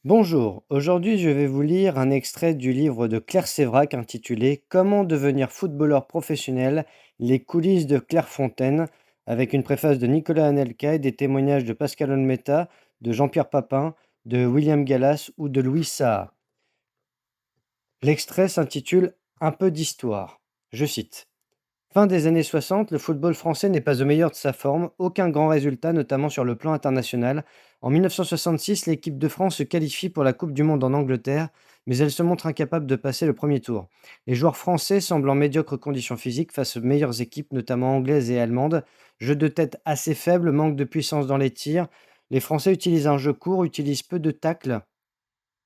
Bonjour, aujourd'hui je vais vous lire un extrait du livre de Claire Sévrac intitulé Comment devenir footballeur professionnel, les coulisses de Clairefontaine, avec une préface de Nicolas Anelka et des témoignages de Pascal Olmeta, de Jean-Pierre Papin, de William Gallas ou de Louis Saha. L'extrait s'intitule Un peu d'histoire. Je cite. Fin des années 60, le football français n'est pas au meilleur de sa forme, aucun grand résultat, notamment sur le plan international. En 1966, l'équipe de France se qualifie pour la Coupe du Monde en Angleterre, mais elle se montre incapable de passer le premier tour. Les joueurs français semblent en médiocre condition physique face aux meilleures équipes, notamment anglaises et allemandes. Jeu de tête assez faible, manque de puissance dans les tirs. Les Français utilisent un jeu court, utilisent peu de tacles,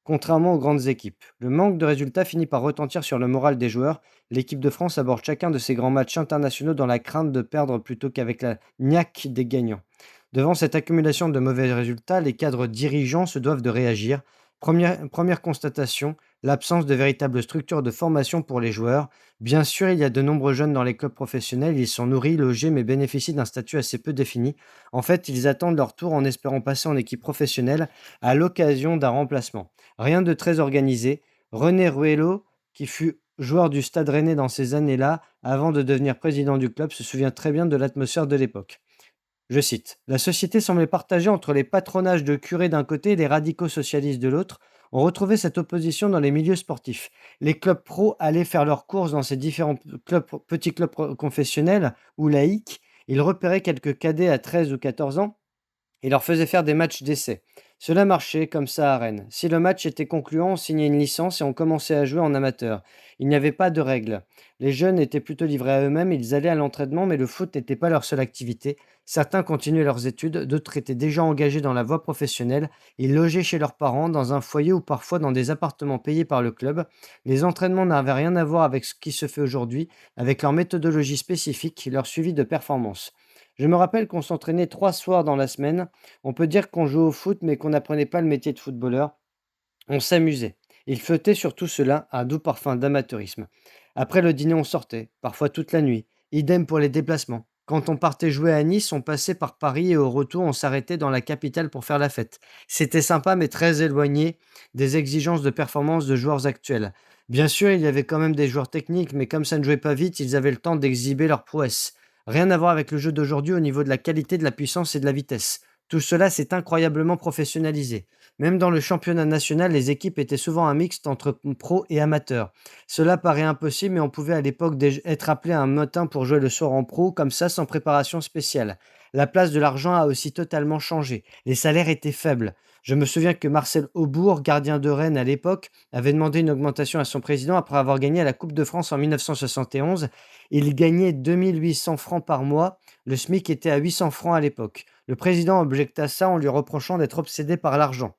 contrairement aux grandes équipes. Le manque de résultats finit par retentir sur le moral des joueurs. L'équipe de France aborde chacun de ses grands matchs internationaux dans la crainte de perdre plutôt qu'avec la niaque des gagnants. Devant cette accumulation de mauvais résultats, les cadres dirigeants se doivent de réagir. Première constatation, l'absence de véritable structure de formation pour les joueurs. Bien sûr, il y a de nombreux jeunes dans les clubs professionnels, ils sont nourris, logés, mais bénéficient d'un statut assez peu défini. En fait, ils attendent leur tour en espérant passer en équipe professionnelle à l'occasion d'un remplacement. Rien de très organisé. René Ruello, qui fut joueur du Stade Rennais dans ces années-là, avant de devenir président du club, se souvient très bien de l'atmosphère de l'époque. Je cite: La société semblait partagée entre les patronages de curés d'un côté et les radicaux socialistes de l'autre. On retrouvait cette opposition dans les milieux sportifs. Les clubs pro allaient faire leurs courses dans ces différents petits clubs confessionnels ou laïques. Ils repéraient quelques cadets à 13 ou 14 ans et leur faisait faire des matchs d'essai. Cela marchait comme ça à Rennes. Si le match était concluant, on signait une licence et on commençait à jouer en amateur. Il n'y avait pas de règles. Les jeunes étaient plutôt livrés à eux-mêmes, ils allaient à l'entraînement, mais le foot n'était pas leur seule activité. Certains continuaient leurs études, d'autres étaient déjà engagés dans la voie professionnelle. Ils logeaient chez leurs parents, dans un foyer ou parfois dans des appartements payés par le club. Les entraînements n'avaient rien à voir avec ce qui se fait aujourd'hui, avec leur méthodologie spécifique, leur suivi de performance. Je me rappelle qu'on s'entraînait 3 soirs dans la semaine. On peut dire qu'on jouait au foot, mais qu'on n'apprenait pas le métier de footballeur. On s'amusait. Il flottait sur tout cela un doux parfum d'amateurisme. Après le dîner, on sortait, parfois toute la nuit. Idem pour les déplacements. Quand on partait jouer à Nice, on passait par Paris et au retour, on s'arrêtait dans la capitale pour faire la fête. C'était sympa, mais très éloigné des exigences de performance de joueurs actuels. Bien sûr, il y avait quand même des joueurs techniques, mais comme ça ne jouait pas vite, ils avaient le temps d'exhiber leurs prouesses. Rien à voir avec le jeu d'aujourd'hui au niveau de la qualité, de la puissance et de la vitesse. Tout cela s'est incroyablement professionnalisé. Même dans le championnat national, les équipes étaient souvent un mixte entre pro et amateurs. Cela paraît impossible, mais on pouvait à l'époque être appelé un matin pour jouer le soir en pro, comme ça, sans préparation spéciale. La place de l'argent a aussi totalement changé. Les salaires étaient faibles. Je me souviens que Marcel Aubourg, gardien de Rennes à l'époque, avait demandé une augmentation à son président après avoir gagné la Coupe de France en 1971. Il gagnait 2 800 francs par mois. Le SMIC était à 800 francs à l'époque. Le président objecta ça en lui reprochant d'être obsédé par l'argent.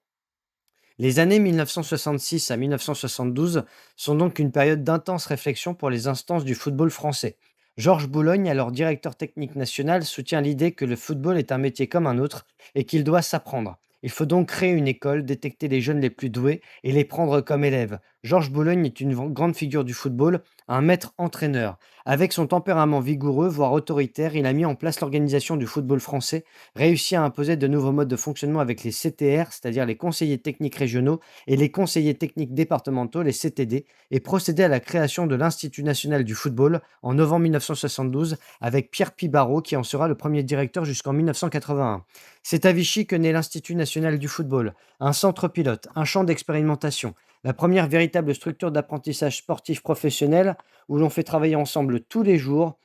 Les années 1966 à 1972 sont donc une période d'intense réflexion pour les instances du football français. Georges Boulogne, alors directeur technique national, soutient l'idée que le football est un métier comme un autre et qu'il doit s'apprendre. Il faut donc créer une école, détecter les jeunes les plus doués et les prendre comme élèves. Georges Boulogne est une grande figure du football, un maître entraîneur. Avec son tempérament vigoureux, voire autoritaire, il a mis en place l'organisation du football français, réussi à imposer de nouveaux modes de fonctionnement avec les CTR, c'est-à-dire les conseillers techniques régionaux, et les conseillers techniques départementaux, les CTD, et procéder à la création de l'Institut national du football en novembre 1972 avec Pierre Pibarot qui en sera le premier directeur jusqu'en 1981. C'est à Vichy que naît l'Institut national du football, un centre pilote, un champ d'expérimentation, la première véritable structure d'apprentissage sportif professionnel où l'on fait travailler ensemble tous les jours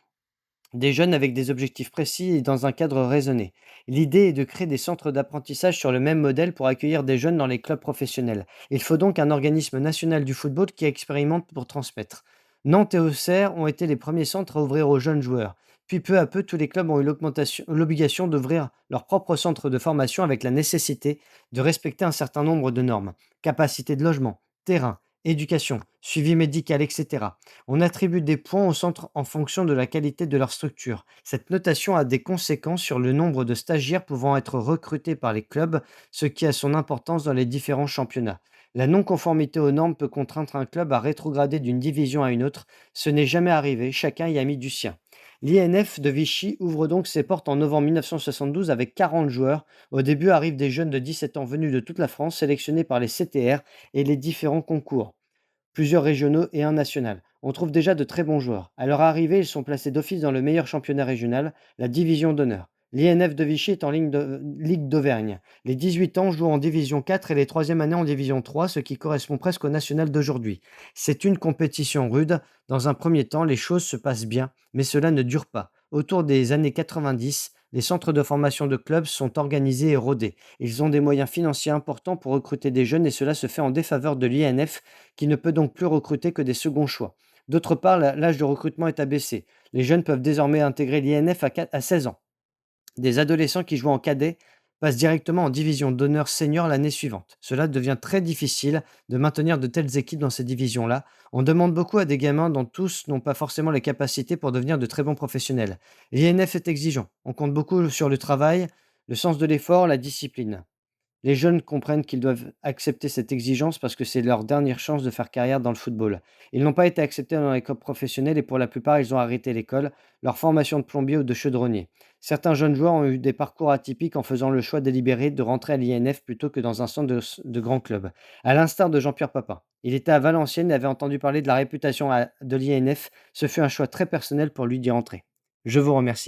des jeunes avec des objectifs précis et dans un cadre raisonné. L'idée est de créer des centres d'apprentissage sur le même modèle pour accueillir des jeunes dans les clubs professionnels. Il faut donc un organisme national du football qui expérimente pour transmettre. Nantes et Auxerre ont été les premiers centres à ouvrir aux jeunes joueurs. Puis peu à peu, tous les clubs ont eu l'obligation d'ouvrir leur propre centre de formation avec la nécessité de respecter un certain nombre de normes. Capacité de logement, terrain, éducation, suivi médical, etc. On attribue des points au centre en fonction de la qualité de leur structure. Cette notation a des conséquences sur le nombre de stagiaires pouvant être recrutés par les clubs, ce qui a son importance dans les différents championnats. La non-conformité aux normes peut contraindre un club à rétrograder d'une division à une autre. Ce n'est jamais arrivé, chacun y a mis du sien. L'INF de Vichy ouvre donc ses portes en novembre 1972 avec 40 joueurs. Au début arrivent des jeunes de 17 ans venus de toute la France, sélectionnés par les CTR et les différents concours, plusieurs régionaux et un national. On trouve déjà de très bons joueurs. À leur arrivée, ils sont placés d'office dans le meilleur championnat régional, la division d'honneur. L'INF de Vichy est en Ligue d'Auvergne. Les 18 ans jouent en division 4 et les troisième années en division 3, ce qui correspond presque au national d'aujourd'hui. C'est une compétition rude. Dans un premier temps, les choses se passent bien, mais cela ne dure pas. Autour des années 90, les centres de formation de clubs sont organisés et rodés. Ils ont des moyens financiers importants pour recruter des jeunes et cela se fait en défaveur de l'INF qui ne peut donc plus recruter que des seconds choix. D'autre part, l'âge de recrutement est abaissé. Les jeunes peuvent désormais intégrer l'INF à 16 ans. Des adolescents qui jouent en cadet passent directement en division d'honneur senior l'année suivante. Cela devient très difficile de maintenir de telles équipes dans ces divisions-là. On demande beaucoup à des gamins dont tous n'ont pas forcément les capacités pour devenir de très bons professionnels. L'INF est exigeant. On compte beaucoup sur le travail, le sens de l'effort, la discipline. Les jeunes comprennent qu'ils doivent accepter cette exigence parce que c'est leur dernière chance de faire carrière dans le football. Ils n'ont pas été acceptés dans l'école professionnelle et pour la plupart, ils ont arrêté l'école, leur formation de plombier ou de chaudronnier. Certains jeunes joueurs ont eu des parcours atypiques en faisant le choix délibéré de rentrer à l'INF plutôt que dans un centre de grands clubs. À l'instar de Jean-Pierre Papin. Il était à Valenciennes et avait entendu parler de la réputation de l'INF. Ce fut un choix très personnel pour lui d'y rentrer. Je vous remercie.